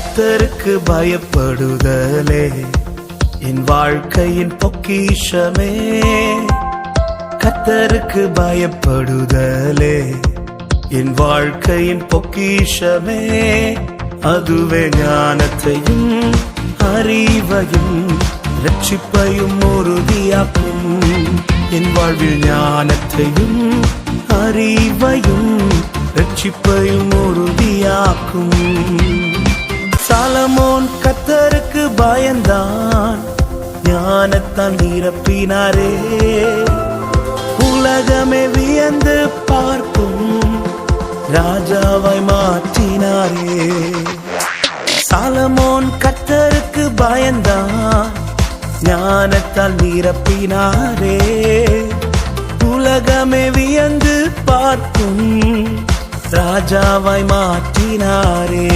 கர்த்தருக்கு பயப்படுதலே என் வாழ்க்கையின் பொக்கிஷமே. கர்த்தருக்கு பயப்படுதலே என் வாழ்க்கையின் பொக்கிஷமே. அதுவே ஞானத்தையும் அறிவையும் ரட்சிப்பையும் உறுதியாக்கும். என் வாழ்வில் ஞானத்தையும் அறிவையும் ரட்சிப்பையும் உறுதியாக்கும். சாலமோன் கர்த்தருக்கு பயந்தான், ஞானத்தால் நிரப்பினாரே. உலகமே வியந்து பார்க்கும் ராஜாவாய் மாற்றினாரே. சாலமோன் கர்த்தருக்கு பயந்தான், ஞானத்தால் நிரப்பினாரே. உலகமே வியந்து பார்க்கும் ராஜாவாய் மாற்றினாரே.